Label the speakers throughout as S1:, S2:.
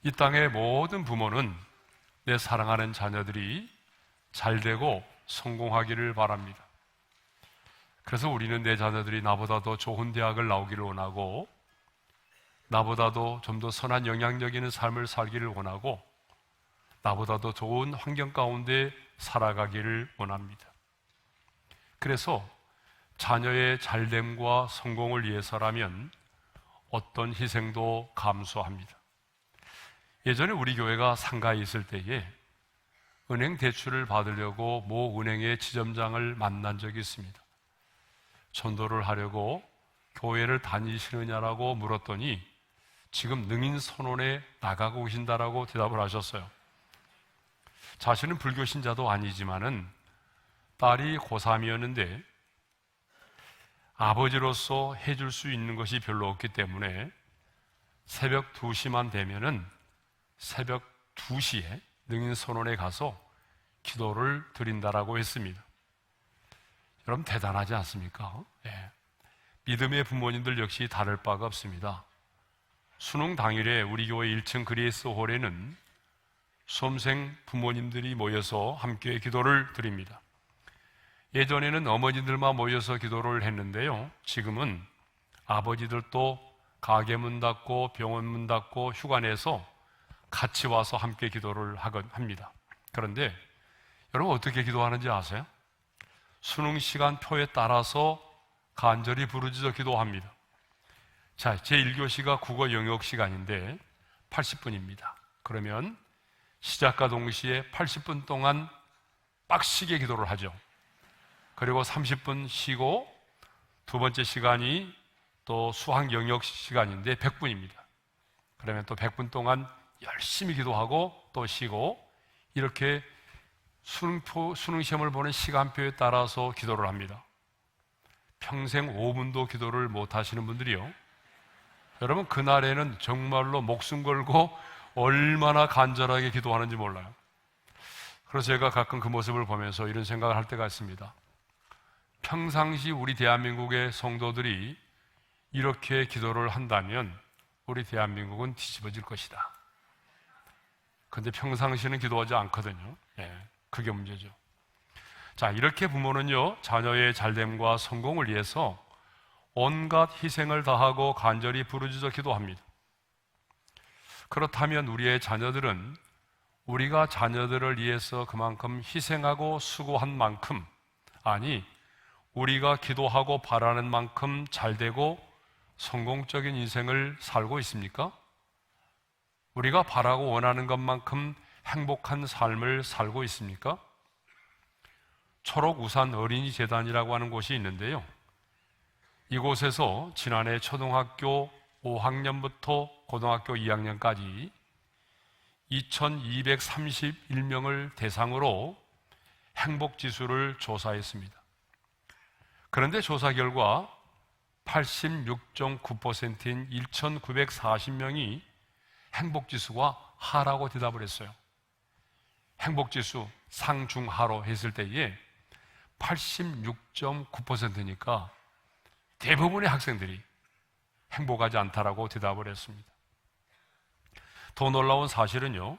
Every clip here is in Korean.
S1: 이 땅의 모든 부모는 내 사랑하는 자녀들이 잘 되고 성공하기를 바랍니다. 그래서 우리는 내 자녀들이 나보다 더 좋은 대학을 나오기를 원하고, 나보다도 좀 더 선한 영향력 있는 삶을 살기를 원하고, 나보다 더 좋은 환경 가운데 살아가기를 원합니다. 그래서 자녀의 잘됨과 성공을 위해서라면 어떤 희생도 감수합니다. 예전에 우리 교회가 상가에 있을 때에 은행 대출을 받으려고 모 은행의 지점장을 만난 적이 있습니다. 전도를 하려고 교회를 다니시느냐라고 물었더니 지금 능인선원에 나가고 계신다라고 대답을 하셨어요. 자신은 불교 신자도 아니지만은 딸이 고3이었는데 아버지로서 해줄 수 있는 것이 별로 없기 때문에 새벽 2시만 되면은 새벽 2시에 능인선원에 가서 기도를 드린다라고 했습니다. 여러분 대단하지 않습니까? 예. 믿음의 부모님들 역시 다를 바가 없습니다. 수능 당일에 우리 교회 1층 그레이스 홀에는 수험생 부모님들이 모여서 함께 기도를 드립니다. 예전에는 어머니들만 모여서 기도를 했는데요, 지금은 아버지들도 가게 문 닫고 병원 문 닫고 휴가 내서 같이 와서 함께 기도를 합니다. 그런데 여러분 어떻게 기도하는지 아세요? 수능 시간표에 따라서 간절히 부르짖어 기도합니다. 자, 제1교시가 국어 영역 시간인데 80분입니다. 그러면 시작과 동시에 80분 동안 빡시게 기도를 하죠. 그리고 30분 쉬고 두 번째 시간이 또 수학 영역 시간인데 100분입니다. 그러면 또 100분 동안 열심히 기도하고 또 쉬고, 이렇게 수능 시험을 보는 시간표에 따라서 기도를 합니다. 평생 5분도 기도를 못 하시는 분들이요, 여러분 그날에는 정말로 목숨 걸고 얼마나 간절하게 기도하는지 몰라요. 그래서 제가 가끔 그 모습을 보면서 이런 생각을 할 때가 있습니다. 평상시 우리 대한민국의 성도들이 이렇게 기도를 한다면 우리 대한민국은 뒤집어질 것이다. 근데 평상시는 기도하지 않거든요. 예, 그게 문제죠. 자, 이렇게 부모는요, 자녀의 잘됨과 성공을 위해서 온갖 희생을 다하고 간절히 부르짖어 기도합니다. 그렇다면 우리의 자녀들은 우리가 자녀들을 위해서 그만큼 희생하고 수고한 만큼, 아니 우리가 기도하고 바라는 만큼 잘되고 성공적인 인생을 살고 있습니까? 우리가 바라고 원하는 것만큼 행복한 삶을 살고 있습니까? 초록우산 어린이재단이라고 하는 곳이 있는데요, 이곳에서 지난해 초등학교 5학년부터 고등학교 2학년까지 2231명을 대상으로 행복지수를 조사했습니다. 그런데 조사 결과 86.9%인 1940명이 행복지수가 하라고 대답을 했어요. 행복지수 상중하로 했을 때에 86.9%니까 대부분의 학생들이 행복하지 않다라고 대답을 했습니다. 더 놀라운 사실은요,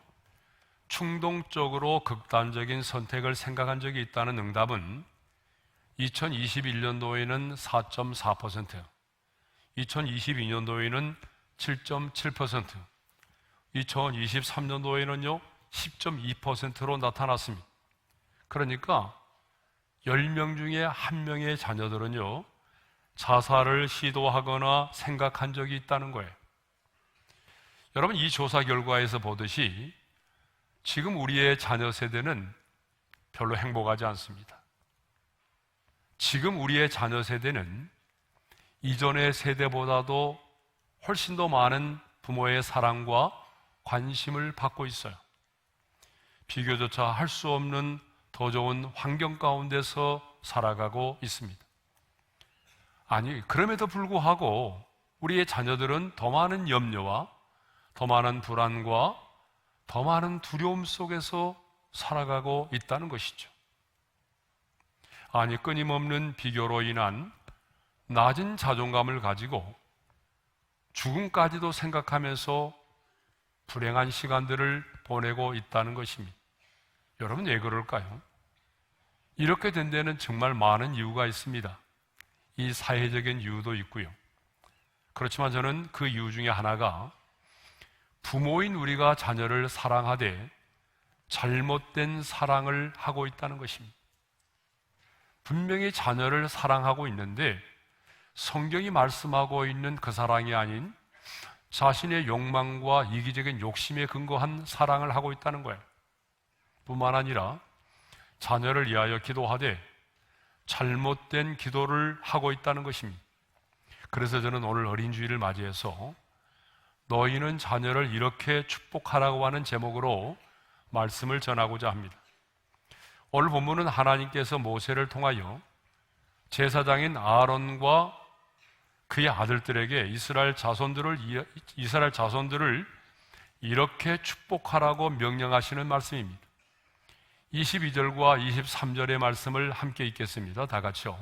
S1: 충동적으로 극단적인 선택을 생각한 적이 있다는 응답은 2021년도에는 4.4%, 2022년도에는 7.7%, 2023년도에는요 10.2%로 나타났습니다. 그러니까 10명 중에 1명의 자녀들은요 자살을 시도하거나 생각한 적이 있다는 거예요. 여러분, 이 조사 결과에서 보듯이 지금 우리의 자녀 세대는 별로 행복하지 않습니다. 지금 우리의 자녀 세대는 이전의 세대보다도 훨씬 더 많은 부모의 사랑과 관심을 받고 있어요. 비교조차 할 수 없는 더 좋은 환경 가운데서 살아가고 있습니다. 아니, 그럼에도 불구하고 우리의 자녀들은 더 많은 염려와 더 많은 불안과 더 많은 두려움 속에서 살아가고 있다는 것이죠. 아니, 끊임없는 비교로 인한 낮은 자존감을 가지고 죽음까지도 생각하면서 불행한 시간들을 보내고 있다는 것입니다. 여러분, 왜 그럴까요? 이렇게 된 데는 정말 많은 이유가 있습니다. 이 사회적인 이유도 있고요. 그렇지만 저는 그 이유 중에 하나가 부모인 우리가 자녀를 사랑하되 잘못된 사랑을 하고 있다는 것입니다. 분명히 자녀를 사랑하고 있는데 성경이 말씀하고 있는 그 사랑이 아닌 자신의 욕망과 이기적인 욕심에 근거한 사랑을 하고 있다는 거예요. 뿐만 아니라 자녀를 위하여 기도하되 잘못된 기도를 하고 있다는 것입니다. 그래서 저는 오늘 어린 주일을 맞이해서 너희는 자녀를 이렇게 축복하라고 하는 제목으로 말씀을 전하고자 합니다. 오늘 본문은 하나님께서 모세를 통하여 제사장인 아론과 그의 아들들에게 이스라엘 자손들을 이렇게 축복하라고 명령하시는 말씀입니다. 22절과 23절의 말씀을 함께 읽겠습니다. 다 같이요.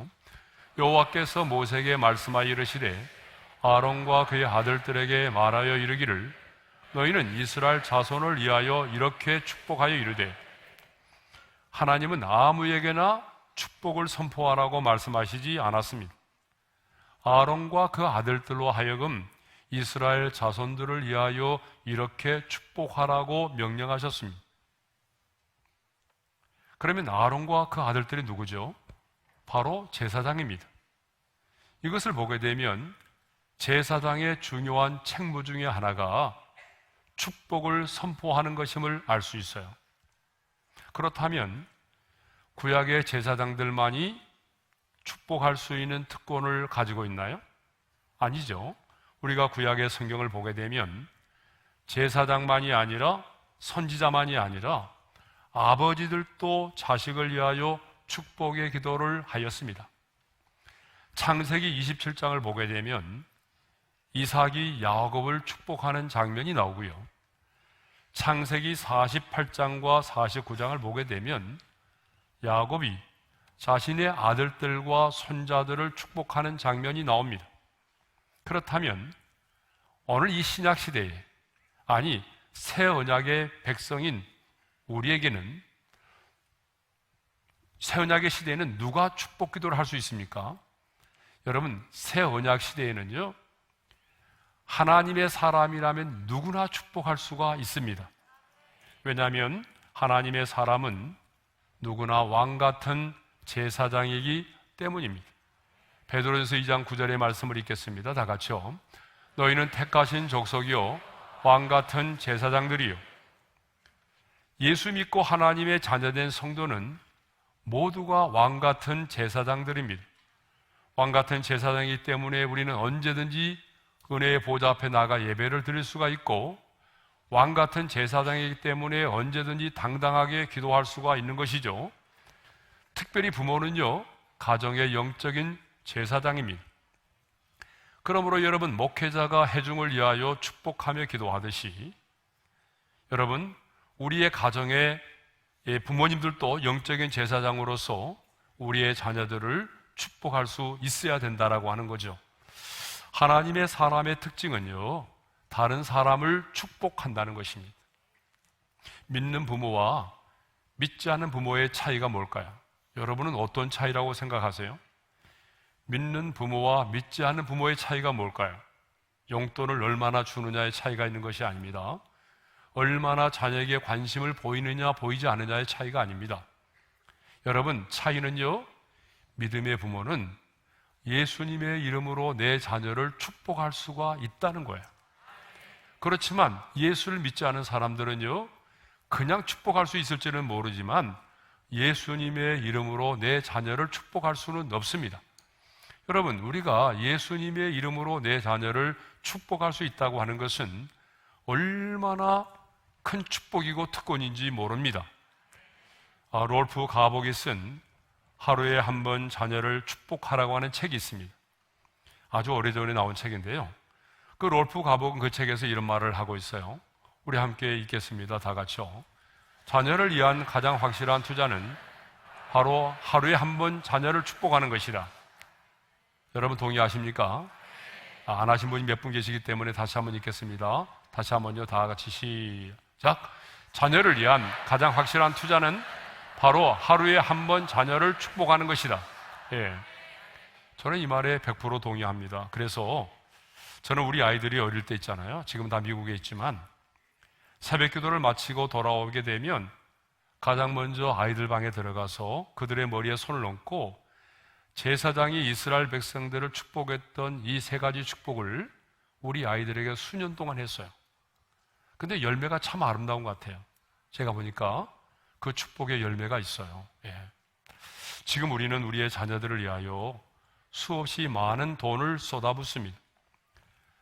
S1: 여호와께서 모세에게 말씀하여 이르시되 아론과 그의 아들들에게 말하여 이르기를 너희는 이스라엘 자손을 위하여 이렇게 축복하여 이르되 하나님은 아무에게나 축복을 선포하라고 말씀하시지 않았습니다. 아론과 그 아들들로 하여금 이스라엘 자손들을 위하여 이렇게 축복하라고 명령하셨습니다. 그러면 아론과 그 아들들이 누구죠? 바로 제사장입니다. 이것을 보게 되면 제사장의 중요한 책무 중에 하나가 축복을 선포하는 것임을 알 수 있어요. 그렇다면 구약의 제사장들만이 축복할 수 있는 특권을 가지고 있나요? 아니죠. 우리가 구약의 성경을 보게 되면 제사장만이 아니라 선지자만이 아니라 아버지들도 자식을 위하여 축복의 기도를 하였습니다. 창세기 27장을 보게 되면 이삭이 야곱을 축복하는 장면이 나오고요. 창세기 48장과 49장을 보게 되면 야곱이 자신의 아들들과 손자들을 축복하는 장면이 나옵니다. 그렇다면 오늘 이 신약 시대에, 아니 새 언약의 백성인 우리에게는, 새 언약의 시대에는 누가 축복 기도를 할 수 있습니까? 여러분, 새 언약 시대에는요, 하나님의 사람이라면 누구나 축복할 수가 있습니다. 왜냐하면 하나님의 사람은 누구나 왕 같은 제사장이기 때문입니다. 베드로전서 2장 9절의 말씀을 읽겠습니다. 다 같이요. 너희는 택하신 족속이요 왕 같은 제사장들이요. 예수 믿고 하나님의 자녀된 성도는 모두가 왕 같은 제사장들입니다. 왕 같은 제사장이기 때문에 우리는 언제든지 은혜의 보좌 앞에 나가 예배를 드릴 수가 있고, 왕 같은 제사장이기 때문에 언제든지 당당하게 기도할 수가 있는 것이죠. 특별히 부모는요, 가정의 영적인 제사장입니다. 그러므로 여러분, 목회자가 회중을 위하여 축복하며 기도하듯이 여러분, 우리의 가정의 부모님들도 영적인 제사장으로서 우리의 자녀들을 축복할 수 있어야 된다라고 하는 거죠. 하나님의 사람의 특징은요, 다른 사람을 축복한다는 것입니다. 믿는 부모와 믿지 않는 부모의 차이가 뭘까요? 여러분은 어떤 차이라고 생각하세요? 믿는 부모와 믿지 않는 부모의 차이가 뭘까요? 용돈을 얼마나 주느냐의 차이가 있는 것이 아닙니다. 얼마나 자녀에게 관심을 보이느냐 보이지 않느냐의 차이가 아닙니다. 여러분, 차이는요, 믿음의 부모는 예수님의 이름으로 내 자녀를 축복할 수가 있다는 거예요. 그렇지만 예수를 믿지 않은 사람들은요, 그냥 축복할 수 있을지는 모르지만 예수님의 이름으로 내 자녀를 축복할 수는 없습니다. 여러분, 우리가 예수님의 이름으로 내 자녀를 축복할 수 있다고 하는 것은 얼마나 큰 축복이고 특권인지 모릅니다. 롤프 가복이 쓴 하루에 한 번 자녀를 축복하라고 하는 책이 있습니다. 아주 오래전에 나온 책인데요, 그 롤프 가복은 그 책에서 이런 말을 하고 있어요. 우리 함께 읽겠습니다. 다 같이요. 자녀를 위한 가장 확실한 투자는 바로 하루에 한 번 자녀를 축복하는 것이다. 여러분 동의하십니까? 안 하신 분이 몇 분 계시기 때문에 다시 한번 읽겠습니다. 다시 한번요. 다 같이 시작. 자녀를 위한 가장 확실한 투자는 바로 하루에 한 번 자녀를 축복하는 것이다. 예. 저는 이 말에 100% 동의합니다. 그래서 저는 우리 아이들이 어릴 때 있잖아요. 지금 다 미국에 있지만 새벽 기도를 마치고 돌아오게 되면 가장 먼저 아이들 방에 들어가서 그들의 머리에 손을 얹고 제사장이 이스라엘 백성들을 축복했던 이 세 가지 축복을 우리 아이들에게 수년 동안 했어요. 근데 열매가 참 아름다운 것 같아요. 제가 보니까 그 축복의 열매가 있어요. 예. 지금 우리는 우리의 자녀들을 위하여 수없이 많은 돈을 쏟아붓습니다.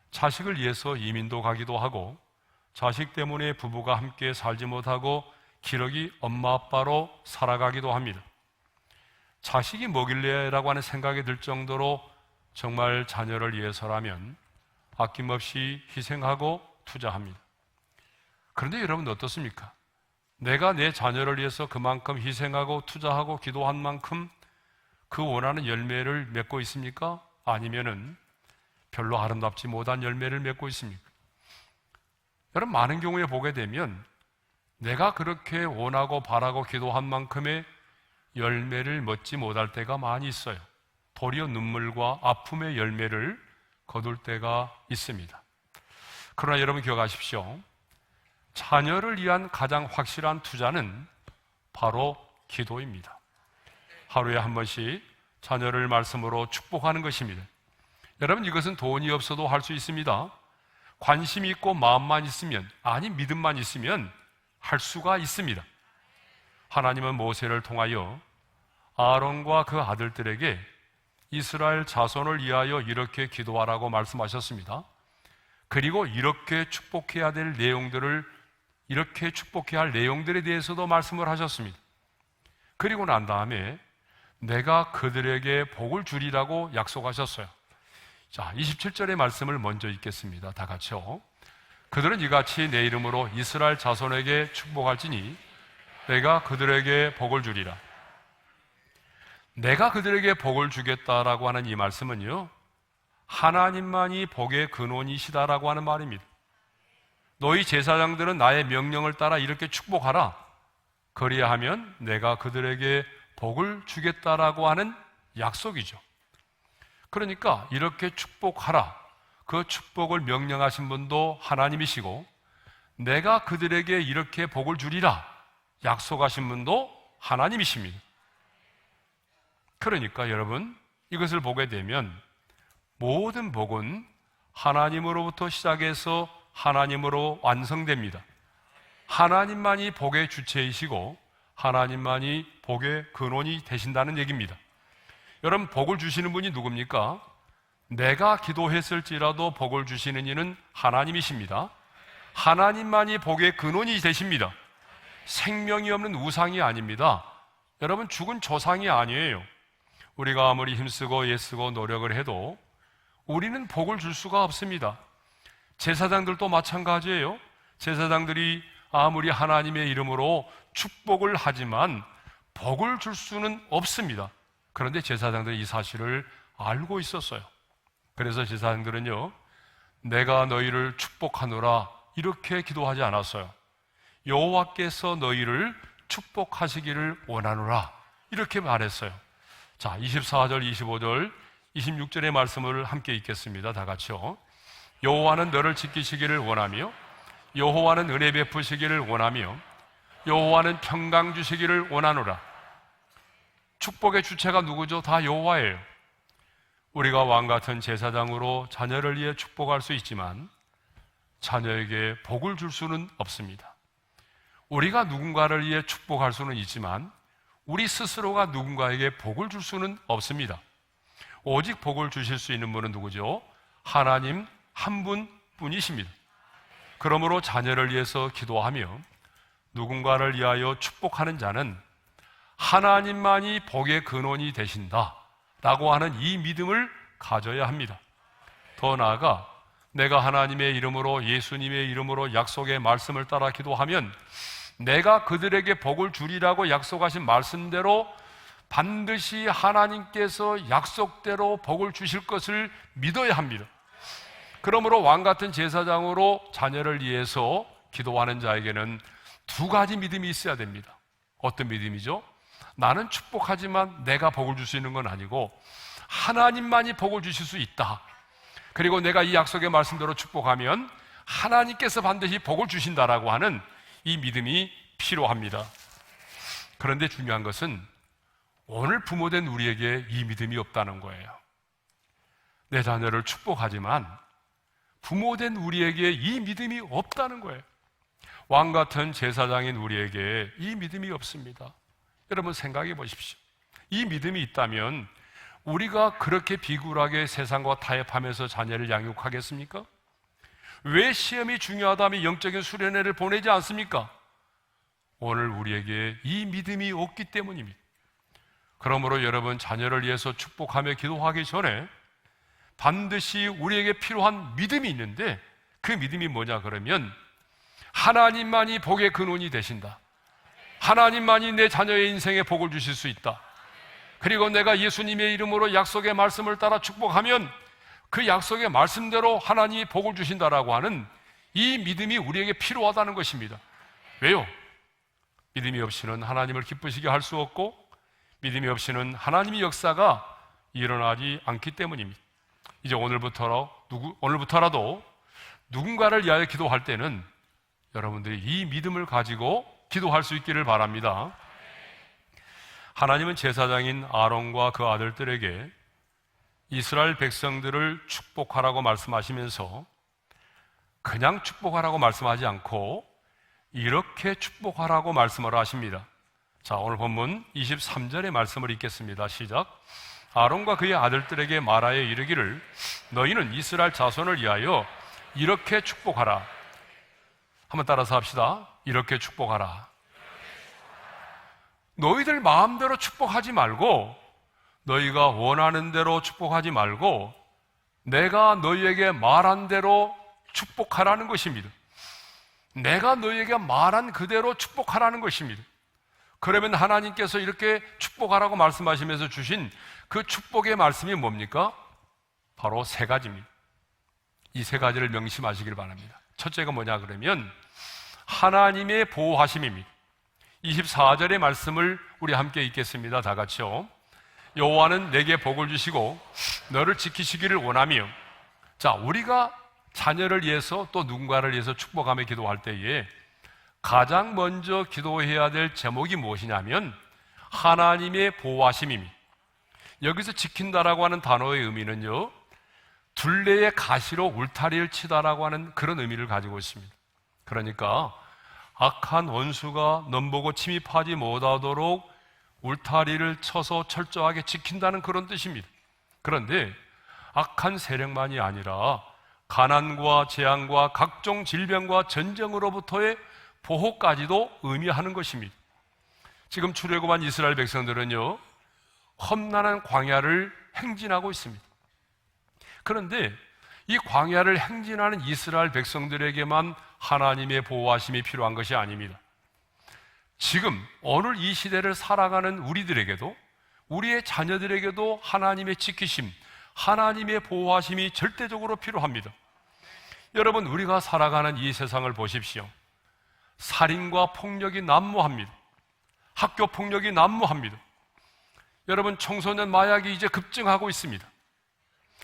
S1: 자식을 위해서 이민도 가기도 하고 자식 때문에 부부가 함께 살지 못하고 기러기 엄마 아빠로 살아가기도 합니다. 자식이 뭐길래라고 하는 생각이 들 정도로 정말 자녀를 위해서라면 아낌없이 희생하고 투자합니다. 그런데 여러분 어떻습니까? 내가 내 자녀를 위해서 그만큼 희생하고 투자하고 기도한 만큼 그 원하는 열매를 맺고 있습니까? 아니면은 별로 아름답지 못한 열매를 맺고 있습니까? 여러분 많은 경우에 보게 되면 내가 그렇게 원하고 바라고 기도한 만큼의 열매를 맺지 못할 때가 많이 있어요. 도리어 눈물과 아픔의 열매를 거둘 때가 있습니다. 그러나 여러분 기억하십시오. 자녀를 위한 가장 확실한 투자는 바로 기도입니다. 하루에 한 번씩 자녀를 말씀으로 축복하는 것입니다. 여러분 이것은 돈이 없어도 할 수 있습니다. 관심이 있고 마음만 있으면, 아니 믿음만 있으면 할 수가 있습니다. 하나님은 모세를 통하여 아론과 그 아들들에게 이스라엘 자손을 위하여 이렇게 기도하라고 말씀하셨습니다. 그리고 이렇게 축복해야 될 내용들을, 이렇게 축복해야 할 내용들에 대해서도 말씀을 하셨습니다. 그리고 난 다음에 내가 그들에게 복을 주리라고 약속하셨어요. 자, 27절의 말씀을 먼저 읽겠습니다. 다 같이요. 그들은 이같이 내 이름으로 이스라엘 자손에게 축복할지니 내가 그들에게 복을 주리라. 내가 그들에게 복을 주겠다라고 하는 이 말씀은요, 하나님만이 복의 근원이시다라고 하는 말입니다. 너희 제사장들은 나의 명령을 따라 이렇게 축복하라. 그리하면 내가 그들에게 복을 주겠다라고 하는 약속이죠. 그러니까 이렇게 축복하라. 그 축복을 명령하신 분도 하나님이시고 내가 그들에게 이렇게 복을 주리라 약속하신 분도 하나님이십니다. 그러니까 여러분 이것을 보게 되면 모든 복은 하나님으로부터 시작해서 하나님으로 완성됩니다. 하나님만이 복의 주체이시고 하나님만이 복의 근원이 되신다는 얘기입니다. 여러분 복을 주시는 분이 누굽니까? 내가 기도했을지라도 복을 주시는 이는 하나님이십니다. 하나님만이 복의 근원이 되십니다. 생명이 없는 우상이 아닙니다. 여러분 죽은 조상이 아니에요. 우리가 아무리 힘쓰고 애쓰고 노력을 해도 우리는 복을 줄 수가 없습니다. 제사장들도 마찬가지예요. 제사장들이 아무리 하나님의 이름으로 축복을 하지만 복을 줄 수는 없습니다. 그런데 제사장들이 이 사실을 알고 있었어요. 그래서 제사장들은요, 내가 너희를 축복하노라 이렇게 기도하지 않았어요. 여호와께서 너희를 축복하시기를 원하노라 이렇게 말했어요. 자, 24절, 25절, 26절의 말씀을 함께 읽겠습니다. 다 같이요. 여호와는 너를 지키시기를 원하며 여호와는 은혜 베푸시기를 원하며 여호와는 평강 주시기를 원하노라. 축복의 주체가 누구죠? 다 여호와예요. 우리가 왕같은 제사장으로 자녀를 위해 축복할 수 있지만 자녀에게 복을 줄 수는 없습니다. 우리가 누군가를 위해 축복할 수는 있지만 우리 스스로가 누군가에게 복을 줄 수는 없습니다. 오직 복을 주실 수 있는 분은 누구죠? 하나님 한 분뿐이십니다. 그러므로 자녀를 위해서 기도하며 누군가를 위하여 축복하는 자는 하나님만이 복의 근원이 되신다 라고 하는 이 믿음을 가져야 합니다. 더 나아가 내가 하나님의 이름으로, 예수님의 이름으로 약속의 말씀을 따라 기도하면 내가 그들에게 복을 주리라고 약속하신 말씀대로 반드시 하나님께서 약속대로 복을 주실 것을 믿어야 합니다. 그러므로 왕 같은 제사장으로 자녀를 위해서 기도하는 자에게는 두 가지 믿음이 있어야 됩니다. 어떤 믿음이죠? 나는 축복하지만 내가 복을 줄 수 있는 건 아니고 하나님만이 복을 주실 수 있다. 그리고 내가 이 약속의 말씀대로 축복하면 하나님께서 반드시 복을 주신다라고 하는 이 믿음이 필요합니다. 그런데 중요한 것은 오늘 부모된 우리에게 이 믿음이 없다는 거예요. 내 자녀를 축복하지만 부모된 우리에게 이 믿음이 없다는 거예요. 왕 같은 제사장인 우리에게 이 믿음이 없습니다. 여러분 생각해 보십시오. 이 믿음이 있다면 우리가 그렇게 비굴하게 세상과 타협하면서 자녀를 양육하겠습니까? 왜 시험이 중요하다면 영적인 수련회를 보내지 않습니까? 오늘 우리에게 이 믿음이 없기 때문입니다. 그러므로 여러분 자녀를 위해서 축복하며 기도하기 전에 반드시 우리에게 필요한 믿음이 있는데 그 믿음이 뭐냐 그러면 하나님만이 복의 근원이 되신다. 하나님만이 내 자녀의 인생에 복을 주실 수 있다. 그리고 내가 예수님의 이름으로 약속의 말씀을 따라 축복하면 그 약속의 말씀대로 하나님이 복을 주신다라고 하는 이 믿음이 우리에게 필요하다는 것입니다. 왜요? 믿음이 없이는 하나님을 기쁘시게 할 수 없고 믿음이 없이는 하나님의 역사가 일어나지 않기 때문입니다. 이제 오늘부터라도 누군가를 위하여 기도할 때는 여러분들이 이 믿음을 가지고 기도할 수 있기를 바랍니다. 하나님은 제사장인 아론과 그 아들들에게 이스라엘 백성들을 축복하라고 말씀하시면서 그냥 축복하라고 말씀하지 않고 이렇게 축복하라고 말씀을 하십니다. 자, 오늘 본문 23절의 말씀을 읽겠습니다. 시작. 아론과 그의 아들들에게 말하여 이르기를 너희는 이스라엘 자손을 위하여 이렇게 축복하라. 한번 따라서 합시다. 이렇게 축복하라. 너희들 마음대로 축복하지 말고 너희가 원하는 대로 축복하지 말고 내가 너희에게 말한 대로 축복하라는 것입니다. 내가 너희에게 말한 그대로 축복하라는 것입니다. 그러면 하나님께서 이렇게 축복하라고 말씀하시면서 주신 그 축복의 말씀이 뭡니까? 바로 세 가지입니다. 이 세 가지를 명심하시길 바랍니다. 첫째가 뭐냐 그러면 하나님의 보호하심입니다. 24절의 말씀을 우리 함께 읽겠습니다. 다 같이요. 여호와는 내게 복을 주시고 너를 지키시기를 원하며. 자, 우리가 자녀를 위해서 또 누군가를 위해서 축복하며 기도할 때에 가장 먼저 기도해야 될 제목이 무엇이냐면 하나님의 보호하심입니다. 여기서 지킨다라고 하는 단어의 의미는요, 둘레의 가시로 울타리를 치다라고 하는 그런 의미를 가지고 있습니다. 그러니까 악한 원수가 넘보고 침입하지 못하도록 울타리를 쳐서 철저하게 지킨다는 그런 뜻입니다. 그런데 악한 세력만이 아니라 가난과 재앙과 각종 질병과 전쟁으로부터의 보호까지도 의미하는 것입니다. 지금 출애굽한 이스라엘 백성들은요, 험난한 광야를 행진하고 있습니다. 그런데 이 광야를 행진하는 이스라엘 백성들에게만 하나님의 보호하심이 필요한 것이 아닙니다. 지금 오늘 이 시대를 살아가는 우리들에게도, 우리의 자녀들에게도 하나님의 지키심, 하나님의 보호하심이 절대적으로 필요합니다. 여러분, 우리가 살아가는 이 세상을 보십시오. 살인과 폭력이 난무합니다. 학교 폭력이 난무합니다. 여러분, 청소년 마약이 이제 급증하고 있습니다.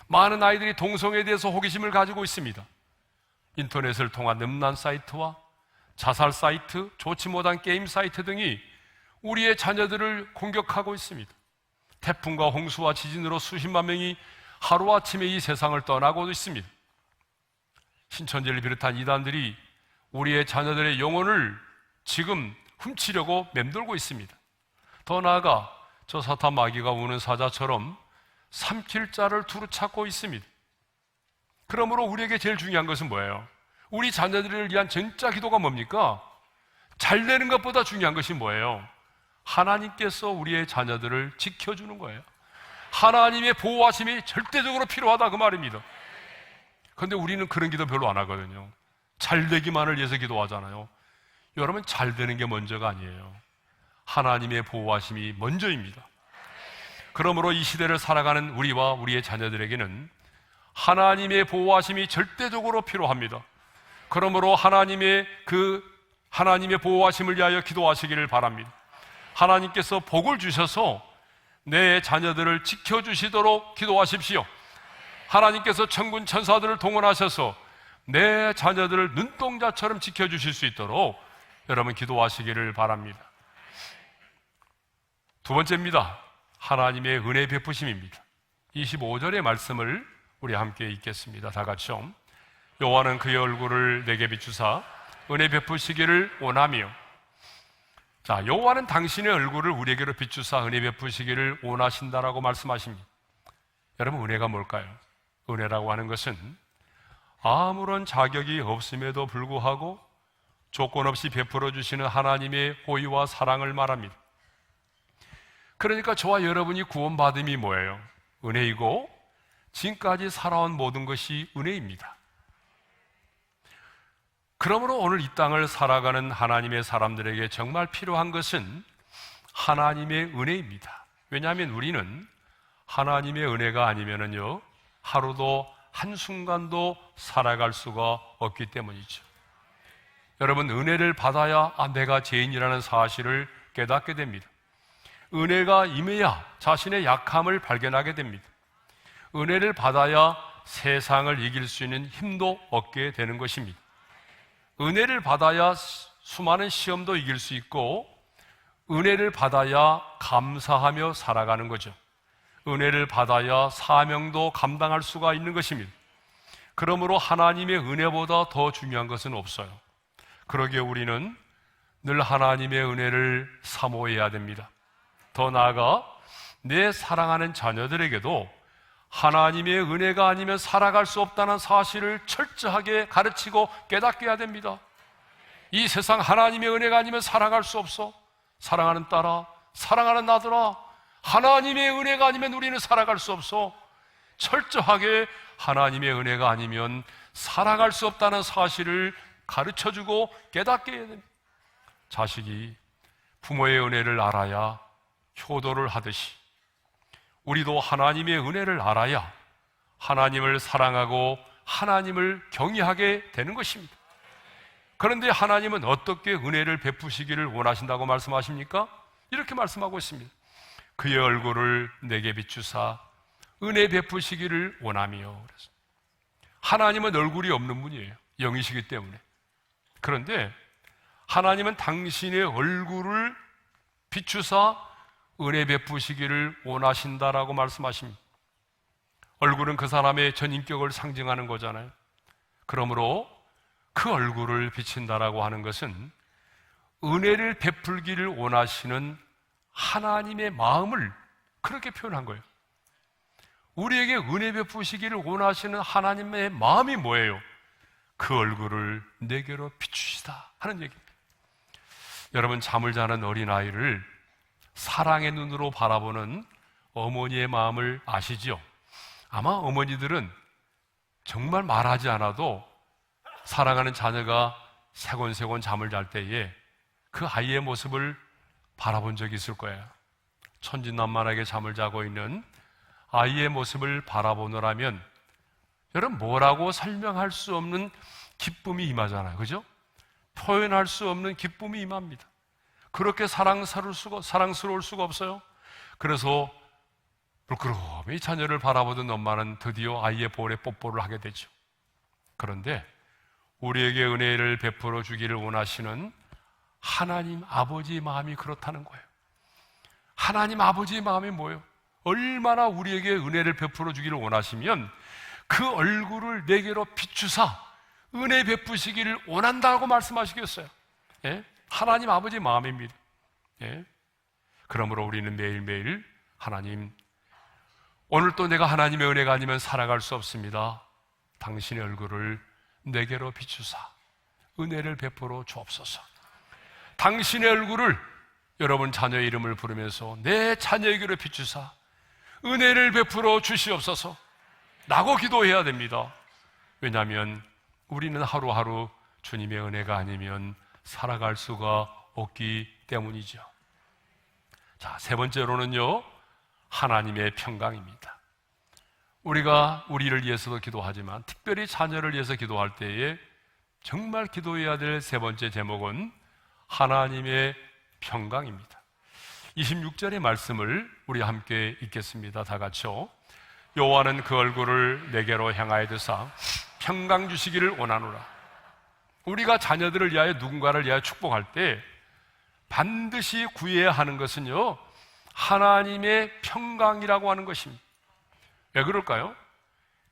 S1: 많은 아이들이 동성애에 대해서 호기심을 가지고 있습니다. 인터넷을 통한 음란 사이트와 자살 사이트, 좋지 못한 게임 사이트 등이 우리의 자녀들을 공격하고 있습니다. 태풍과 홍수와 지진으로 수십만 명이 하루아침에 이 세상을 떠나고 있습니다. 신천지를 비롯한 이단들이 우리의 자녀들의 영혼을 지금 훔치려고 맴돌고 있습니다. 더 나아가 저 사탄 마귀가 우는 사자처럼 삼킬 자를 두루 찾고 있습니다. 그러므로 우리에게 제일 중요한 것은 뭐예요? 우리 자녀들을 위한 진짜 기도가 뭡니까? 잘 되는 것보다 중요한 것이 뭐예요? 하나님께서 우리의 자녀들을 지켜주는 거예요. 하나님의 보호하심이 절대적으로 필요하다 그 말입니다. 그런데 우리는 그런 기도 별로 안 하거든요. 잘 되기만을 위해서 기도하잖아요. 여러분, 잘 되는 게 먼저가 아니에요. 하나님의 보호하심이 먼저입니다. 그러므로 이 시대를 살아가는 우리와 우리의 자녀들에게는 하나님의 보호하심이 절대적으로 필요합니다. 그러므로 하나님의 보호하심을 위하여 기도하시기를 바랍니다. 하나님께서 복을 주셔서 내 자녀들을 지켜주시도록 기도하십시오. 하나님께서 천군 천사들을 동원하셔서 내 자녀들을 눈동자처럼 지켜주실 수 있도록 여러분 기도하시기를 바랍니다. 두 번째입니다. 하나님의 은혜 베푸심입니다. 25절의 말씀을 우리 함께 읽겠습니다. 다 같이요. 여호와는 그의 얼굴을 내게 비추사 은혜 베푸시기를 원하며. 자, 여호와는 당신의 얼굴을 우리에게로 비추사 은혜 베푸시기를 원하신다라고 말씀하십니다. 여러분, 은혜가 뭘까요? 은혜라고 하는 것은 아무런 자격이 없음에도 불구하고 조건 없이 베풀어 주시는 하나님의 호의와 사랑을 말합니다. 그러니까 저와 여러분이 구원받음이 뭐예요? 은혜이고 지금까지 살아온 모든 것이 은혜입니다. 그러므로 오늘 이 땅을 살아가는 하나님의 사람들에게 정말 필요한 것은 하나님의 은혜입니다. 왜냐하면 우리는 하나님의 은혜가 아니면은요, 하루도 한순간도 살아갈 수가 없기 때문이죠. 여러분, 은혜를 받아야 내가 죄인이라는 사실을 깨닫게 됩니다. 은혜가 임해야 자신의 약함을 발견하게 됩니다. 은혜를 받아야 세상을 이길 수 있는 힘도 얻게 되는 것입니다. 은혜를 받아야 수많은 시험도 이길 수 있고, 은혜를 받아야 감사하며 살아가는 거죠. 은혜를 받아야 사명도 감당할 수가 있는 것입니다. 그러므로 하나님의 은혜보다 더 중요한 것은 없어요. 그러기에 우리는 늘 하나님의 은혜를 사모해야 됩니다. 더 나아가 내 사랑하는 자녀들에게도 하나님의 은혜가 아니면 살아갈 수 없다는 사실을 철저하게 가르치고 깨닫게 해야 됩니다. 이 세상 하나님의 은혜가 아니면 살아갈 수 없어. 사랑하는 딸아, 사랑하는 아들아, 하나님의 은혜가 아니면 우리는 살아갈 수 없어. 철저하게 하나님의 은혜가 아니면 살아갈 수 없다는 사실을 가르쳐주고 깨닫게 해야 됩니다. 자식이 부모의 은혜를 알아야 효도를 하듯이 우리도 하나님의 은혜를 알아야 하나님을 사랑하고 하나님을 경외하게 되는 것입니다. 그런데 하나님은 어떻게 은혜를 베푸시기를 원하신다고 말씀하십니까? 이렇게 말씀하고 있습니다. 그의 얼굴을 내게 비추사 은혜 베푸시기를 원하며. 하나님은 얼굴이 없는 분이에요. 영이시기 때문에. 그런데 하나님은 당신의 얼굴을 비추사 은혜 베푸시기를 원하신다라고 말씀하십니다. 얼굴은 그 사람의 전인격을 상징하는 거잖아요. 그러므로 그 얼굴을 비친다라고 하는 것은 은혜를 베풀기를 원하시는 하나님의 마음을 그렇게 표현한 거예요. 우리에게 은혜 베푸시기를 원하시는 하나님의 마음이 뭐예요? 그 얼굴을 내게로 비추시다 하는 얘기입니다. 여러분, 잠을 자는 어린아이를 사랑의 눈으로 바라보는 어머니의 마음을 아시죠? 아마 어머니들은 정말 말하지 않아도 사랑하는 자녀가 세곤세곤 잠을 잘 때에 그 아이의 모습을 바라본 적이 있을 거예요. 천진난만하게 잠을 자고 있는 아이의 모습을 바라보느라면 여러분, 뭐라고 설명할 수 없는 기쁨이 임하잖아요. 그죠? 표현할 수 없는 기쁨이 임합니다. 그렇게 사랑스러울 수가 없어요. 그래서 물끄러미 자녀를 바라보던 엄마는 드디어 아이의 볼에 뽀뽀를 하게 되죠. 그런데 우리에게 은혜를 베풀어 주기를 원하시는 하나님 아버지의 마음이 그렇다는 거예요. 하나님 아버지의 마음이 뭐예요? 얼마나 우리에게 은혜를 베풀어 주기를 원하시면 그 얼굴을 내게로 비추사 은혜 베푸시기를 원한다고 말씀하시겠어요. 예? 하나님 아버지의 마음입니다. 예? 그러므로 우리는 매일매일 하나님, 오늘 또 내가 하나님의 은혜가 아니면 살아갈 수 없습니다. 당신의 얼굴을 내게로 비추사 은혜를 베풀어 주옵소서. 당신의 얼굴을 여러분 자녀의 이름을 부르면서 내 자녀에게로 비추사 은혜를 베풀어 주시옵소서 라고 기도해야 됩니다. 왜냐하면 우리는 하루하루 주님의 은혜가 아니면 살아갈 수가 없기 때문이죠. 자, 세 번째로는요, 하나님의 평강입니다. 우리가 우리를 위해서도 기도하지만 특별히 자녀를 위해서 기도할 때에 정말 기도해야 될 세 번째 제목은 하나님의 평강입니다. 26절의 말씀을 우리 함께 읽겠습니다. 다 같이요. 여호와는 그 얼굴을 내게로 향하여 드사 평강 주시기를 원하노라. 우리가 자녀들을 위하여 누군가를 위하여 축복할 때 반드시 구해야 하는 것은요, 하나님의 평강이라고 하는 것입니다. 왜 그럴까요?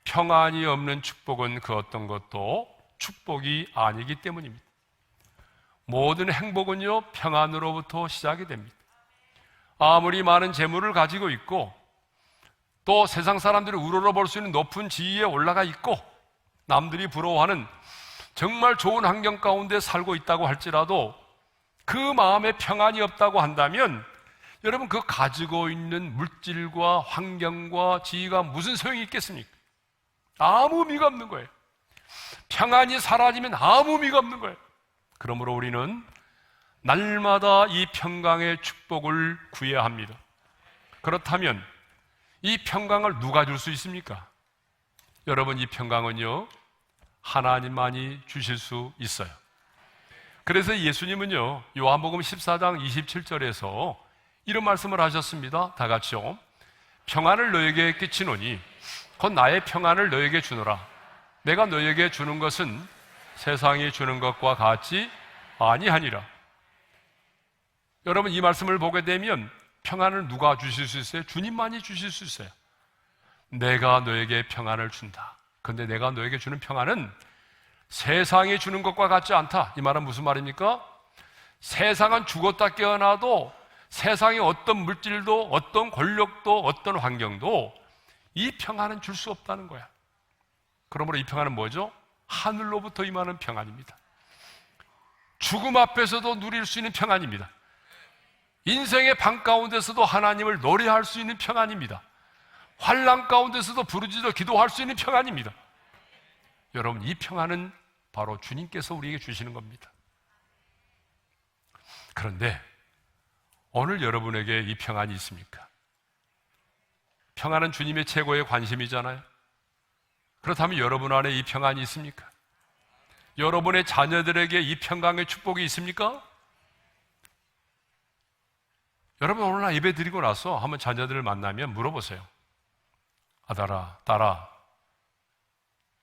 S1: 평안이 없는 축복은 그 어떤 것도 축복이 아니기 때문입니다. 모든 행복은요, 평안으로부터 시작이 됩니다. 아무리 많은 재물을 가지고 있고 또 세상 사람들이 우러러볼 수 있는 높은 지위에 올라가 있고 남들이 부러워하는 정말 좋은 환경 가운데 살고 있다고 할지라도 그 마음에 평안이 없다고 한다면 여러분, 그 가지고 있는 물질과 환경과 지위가 무슨 소용이 있겠습니까? 아무 의미가 없는 거예요. 평안이 사라지면 아무 의미가 없는 거예요. 그러므로 우리는 날마다 이 평강의 축복을 구해야 합니다. 그렇다면 이 평강을 누가 줄 수 있습니까? 여러분, 이 평강은요, 하나님만이 주실 수 있어요. 그래서 예수님은요, 요한복음 14장 27절에서 이런 말씀을 하셨습니다. 다 같이요. 평안을 너에게 끼치노니 곧 나의 평안을 너에게 주노라. 내가 너에게 주는 것은 세상이 주는 것과 같지 아니하니라. 여러분, 이 말씀을 보게 되면 평안을 누가 주실 수 있어요? 주님만이 주실 수 있어요. 내가 너에게 평안을 준다. 그런데 내가 너에게 주는 평안은 세상이 주는 것과 같지 않다. 이 말은 무슨 말입니까? 세상은 죽었다 깨어나도 세상의 어떤 물질도 어떤 권력도 어떤 환경도 이 평안은 줄 수 없다는 거야. 그러므로 이 평안은 뭐죠? 하늘로부터 임하는 평안입니다. 죽음 앞에서도 누릴 수 있는 평안입니다. 인생의 밤 가운데서도 하나님을 노래할 수 있는 평안입니다. 환난 가운데서도 부르짖어 기도할 수 있는 평안입니다. 여러분, 이 평안은 바로 주님께서 우리에게 주시는 겁니다. 그런데 오늘 여러분에게 이 평안이 있습니까? 평안은 주님의 최고의 관심이잖아요. 그렇다면 여러분 안에 이 평안이 있습니까? 여러분의 자녀들에게 이 평강의 축복이 있습니까? 여러분, 오늘날 예배 드리고 나서 한번 자녀들을 만나면 물어보세요. 아들아, 딸아,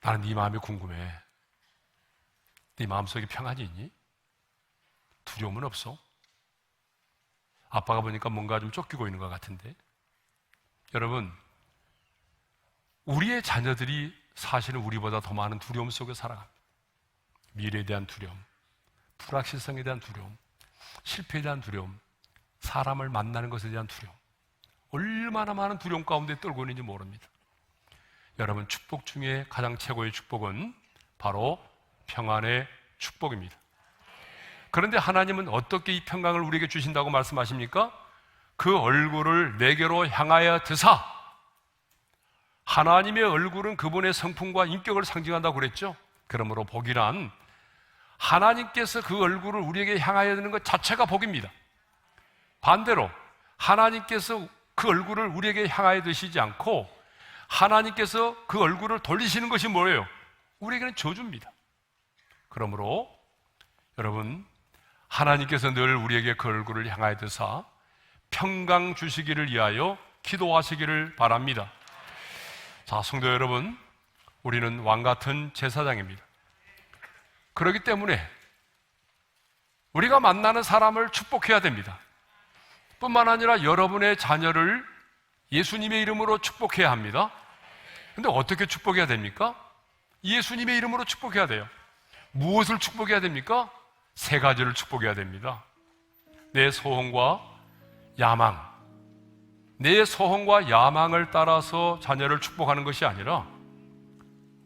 S1: 나는 네 마음이 궁금해. 네 마음속에 평안이 있니? 두려움은 없어? 아빠가 보니까 뭔가 좀 쫓기고 있는 것 같은데. 여러분, 우리의 자녀들이 사실은 우리보다 더 많은 두려움 속에 살아갑니다. 미래에 대한 두려움, 불확실성에 대한 두려움, 실패에 대한 두려움, 사람을 만나는 것에 대한 두려움, 얼마나 많은 두려움 가운데 떨고 있는지 모릅니다. 여러분, 축복 중에 가장 최고의 축복은 바로 평안의 축복입니다. 그런데 하나님은 어떻게 이 평강을 우리에게 주신다고 말씀하십니까? 그 얼굴을 내게로 향하여 드사. 하나님의 얼굴은 그분의 성품과 인격을 상징한다고 그랬죠. 그러므로 복이란 하나님께서 그 얼굴을 우리에게 향하여 드는 것 자체가 복입니다. 반대로 하나님께서 그 얼굴을 우리에게 향하여 드시지 않고 하나님께서 그 얼굴을 돌리시는 것이 뭐예요? 우리에게는 저주입니다. 그러므로 여러분, 하나님께서 늘 우리에게 그 얼굴을 향하여 드사 평강 주시기를 위하여 기도하시기를 바랍니다. 자, 성도 여러분, 우리는 왕같은 제사장입니다. 그렇기 때문에 우리가 만나는 사람을 축복해야 됩니다. 뿐만 아니라 여러분의 자녀를 예수님의 이름으로 축복해야 합니다. 그런데 어떻게 축복해야 됩니까? 예수님의 이름으로 축복해야 돼요. 무엇을 축복해야 됩니까? 세 가지를 축복해야 됩니다. 내 소원과 야망, 내 소원과 야망을 따라서 자녀를 축복하는 것이 아니라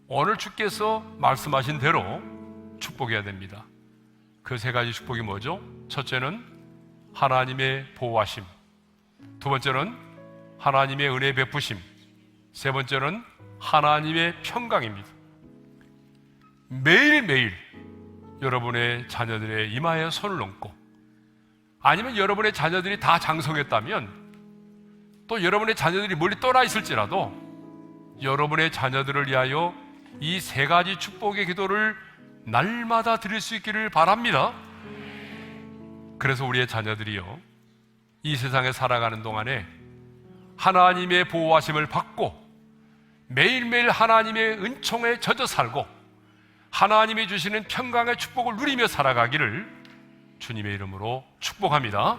S1: 오늘 주께서 말씀하신 대로 축복해야 됩니다. 그 세 가지 축복이 뭐죠? 첫째는 하나님의 보호하심, 두 번째는 하나님의 은혜 베푸심, 세 번째는 하나님의 평강입니다. 매일매일 여러분의 자녀들의 이마에 손을 얹고, 아니면 여러분의 자녀들이 다 장성했다면, 또 여러분의 자녀들이 멀리 떠나 있을지라도 여러분의 자녀들을 위하여 이 세 가지 축복의 기도를 날마다 드릴 수 있기를 바랍니다. 그래서 우리의 자녀들이요, 이 세상에 살아가는 동안에 하나님의 보호하심을 받고 매일매일 하나님의 은총에 젖어 살고 하나님이 주시는 평강의 축복을 누리며 살아가기를 주님의 이름으로 축복합니다.